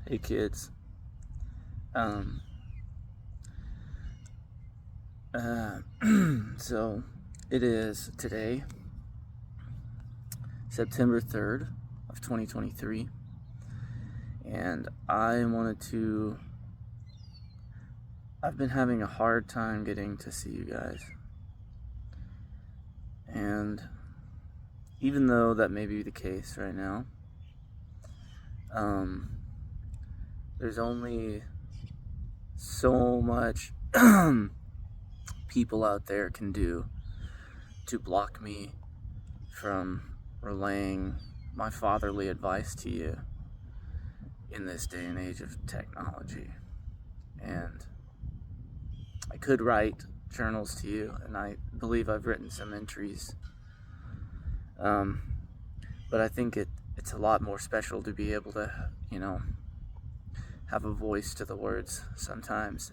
Hey kids. Um, uh, so it is today, September 3rd of 2023, and I've been having a hard time getting to see you guys. And even though that may be the case right now, there's only so much people out there can do to block me from relaying my fatherly advice to you in this day and age of technology. And I could write journals to you, and I believe I've written some entries, but I think it's a lot more special to be able to, have a voice to the words sometimes.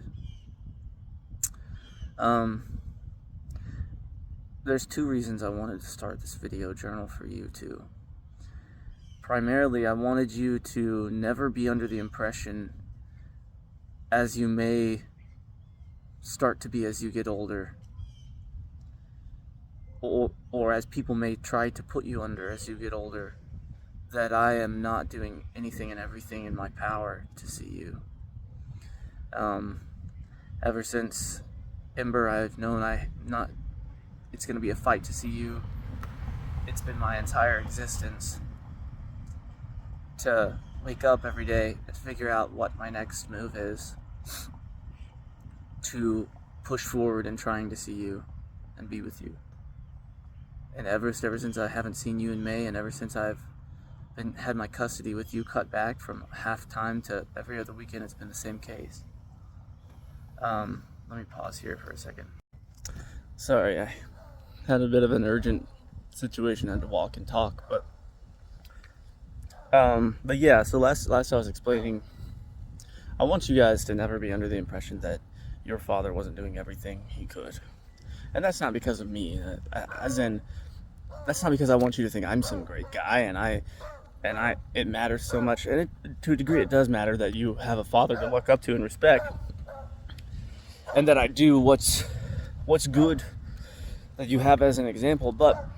There's two reasons I wanted to start this video journal for you too. Primarily, I wanted you to never be under the impression, as you may start to be as you get older, or as people may try to put you under as you get older, that I am not doing anything and everything in my power to see you. Ever since Ember, I've known it's going to be a fight to see you. It's been my entire existence to wake up every day and figure out what my next move is, to push forward in trying to see you and be with you. And ever since I haven't seen you in May, and ever since I've had my custody with you cut back from half time to every other weekend, it's been the same case. Let me pause here for a second. Sorry, I had a bit of an urgent situation. I had to walk and talk, but yeah. So last I was explaining, I want you guys to never be under the impression that your father wasn't doing everything he could, and that's not because of me. That's not because I want you to think I'm some great guy, and it matters so much, and to a degree it does matter that you have a father to look up to and respect, and that I do what's good, that you have as an example. But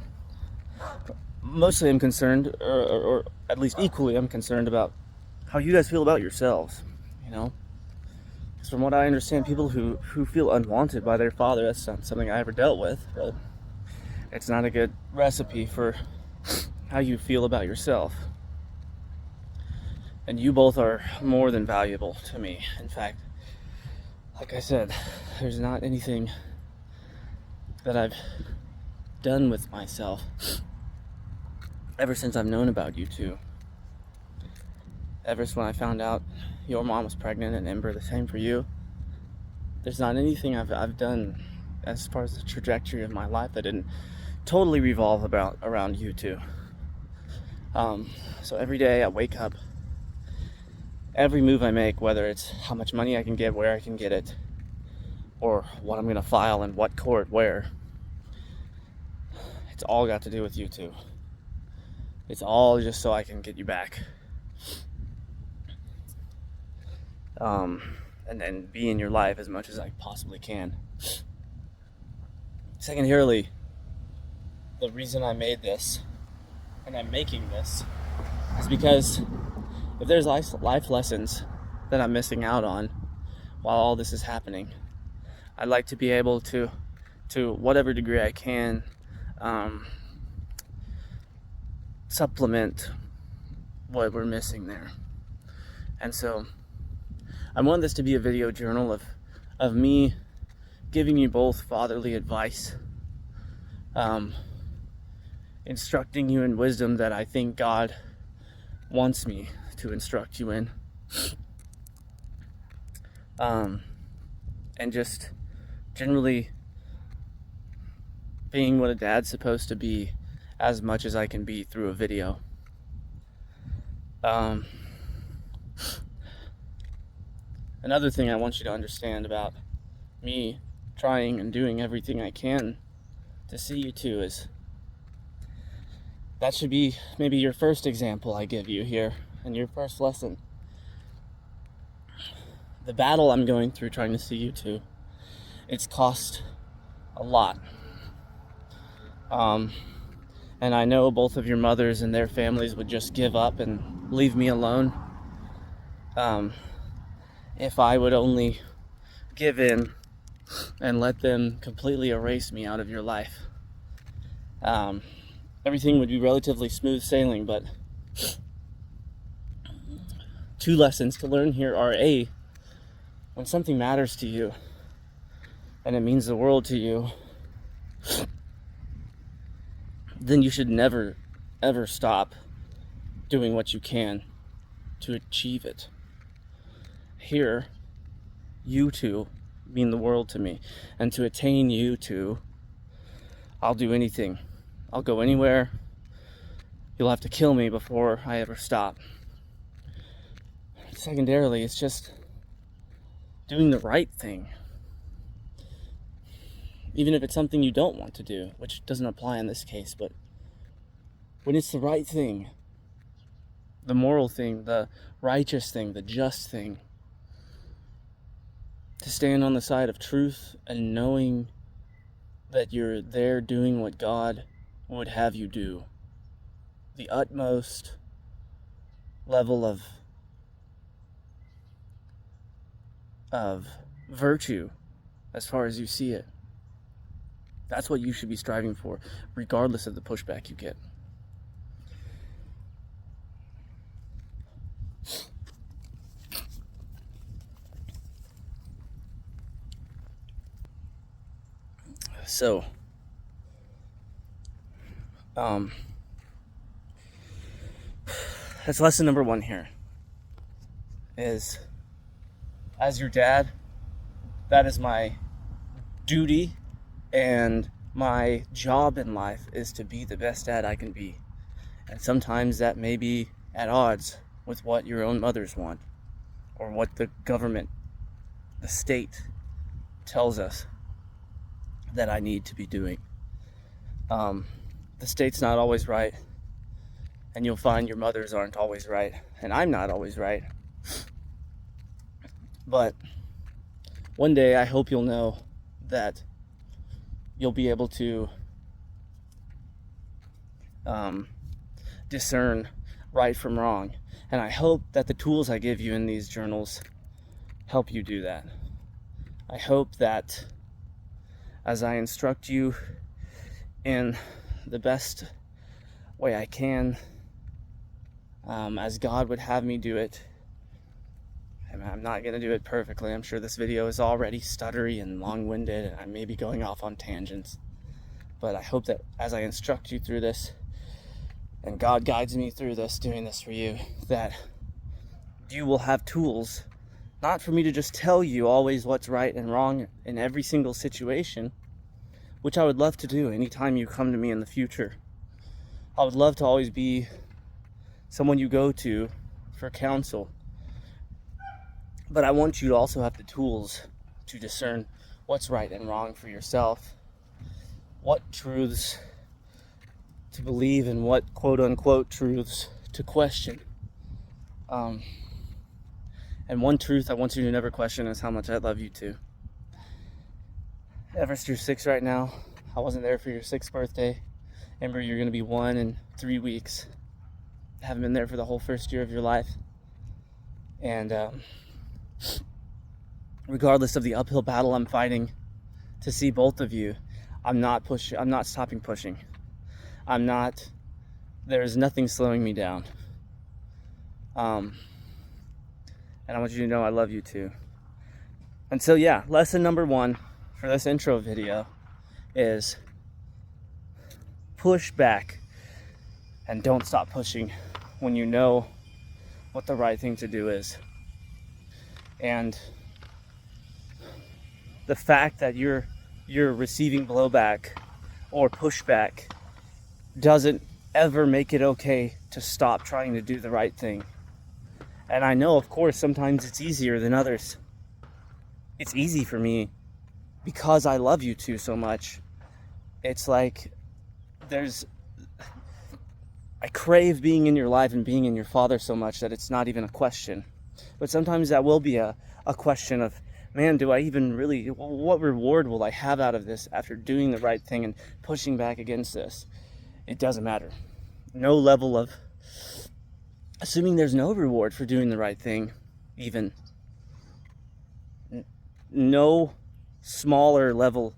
mostly I'm concerned, or at least equally I'm concerned about how you guys feel about yourselves, because from what I understand, people who feel unwanted by their father, that's not something I ever dealt with, but it's not a good recipe for how you feel about yourself. And you both are more than valuable to me. In fact, like I said, there's not anything that I've done with myself ever since I've known about you two. Ever since when I found out your mom was pregnant, and Ember, the same for you. There's not anything I've done as far as the trajectory of my life that didn't totally revolve around you two. So every day I wake up, every move I make, whether it's how much money I can get, where I can get it, or what I'm going to file in what court where, it's all got to do with you two. It's all just so I can get you back. And then be in your life as much as I possibly can. Secondarily, the reason I made this, and I'm making this, is because if there's life lessons that I'm missing out on while all this is happening, I'd like to be able to whatever degree I can, supplement what we're missing there. And so I want this to be a video journal of me giving you both fatherly advice, instructing you in wisdom that I think God wants me to instruct you in, and just generally being what a dad's supposed to be as much as I can be through a video. Another thing I want you to understand about me trying and doing everything I can to see you two is that should be maybe your first example I give you here, and your first lesson. the battle I'm going through trying to see you two, it's cost a lot. And I know both of your mothers and their families would just give up and leave me alone. If I would only give in and let them completely erase me out of your life. Everything would be relatively smooth sailing, but 2 lessons to learn here are: A, when something matters to you and it means the world to you, then you should never, ever stop doing what you can to achieve it. Here, you two mean the world to me. And to attain you two, I'll do anything. I'll go anywhere. You'll have to kill me before I ever stop. Secondarily, it's just doing the right thing. Even if it's something you don't want to do, which doesn't apply in this case, but when it's the right thing, the moral thing, the righteous thing, the just thing, to stand on the side of truth and knowing that you're there doing what God would have you do, the utmost level of virtue as far as you see it. That's what you should be striving for, regardless of the pushback you get. So, that's lesson number 1 here. Is, as your dad, that is my duty, and my job in life is to be the best dad I can be. And sometimes that may be at odds with what your own mothers want, or what the government, the state, tells us that I need to be doing. The state's not always right, and you'll find your mothers aren't always right, and I'm not always right. But one day I hope you'll know that you'll be able to discern right from wrong. And I hope that the tools I give you in these journals help you do that. I hope that as I instruct you in the best way I can, as God would have me do it, and I'm not going to do it perfectly. I'm sure this video is already stuttery and long-winded, and I may be going off on tangents. But I hope that as I instruct you through this, and God guides me through this, doing this for you, that you will have tools, not for me to just tell you always what's right and wrong in every single situation, which I would love to do anytime you come to me in the future. I would love to always be someone you go to for counsel. But I want you to also have the tools to discern what's right and wrong for yourself, what truths to believe and what quote-unquote truths to question. And one truth I want you to never question is how much I love you too. Everest, you're 6 right now. I wasn't there for your 6th birthday. Ember, you're going to be 1 in 3 weeks. I haven't been there for the whole first year of your life. And regardless of the uphill battle I'm fighting to see both of you, I'm not stopping pushing. There's nothing slowing me down. And I want you to know I love you too. And so yeah, lesson number 1 for this intro video is push back and don't stop pushing when you know what the right thing to do is. And the fact that you're receiving blowback or pushback doesn't ever make it okay to stop trying to do the right thing. And I know, of course, sometimes it's easier than others. It's easy for me because I love you two so much. It's like I crave being in your life and being in your father so much that it's not even a question. But sometimes that will be a question of, man, do I even really, what reward will I have out of this after doing the right thing and pushing back against this? It doesn't matter. No level of, assuming there's no reward for doing the right thing, even, no smaller level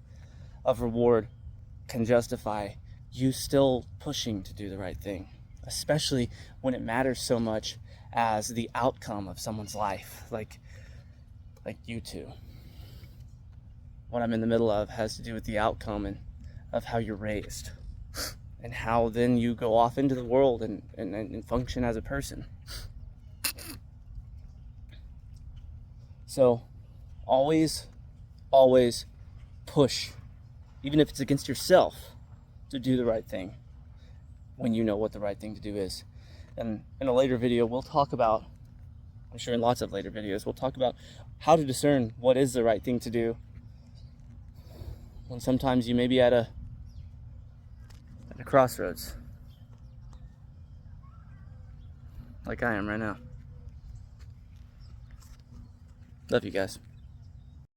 of reward can justify you still pushing to do the right thing, especially when it matters so much as the outcome of someone's life, like you two. What I'm in the middle of has to do with the outcome and of how you're raised and how then you go off into the world and function as a person. So always push, even if it's against yourself, to do the right thing when you know what the right thing to do is. And in a later video, we'll talk about, I'm sure in lots of later videos, we'll talk about how to discern what is the right thing to do when sometimes you may be at a crossroads, like I am right now. Love you guys.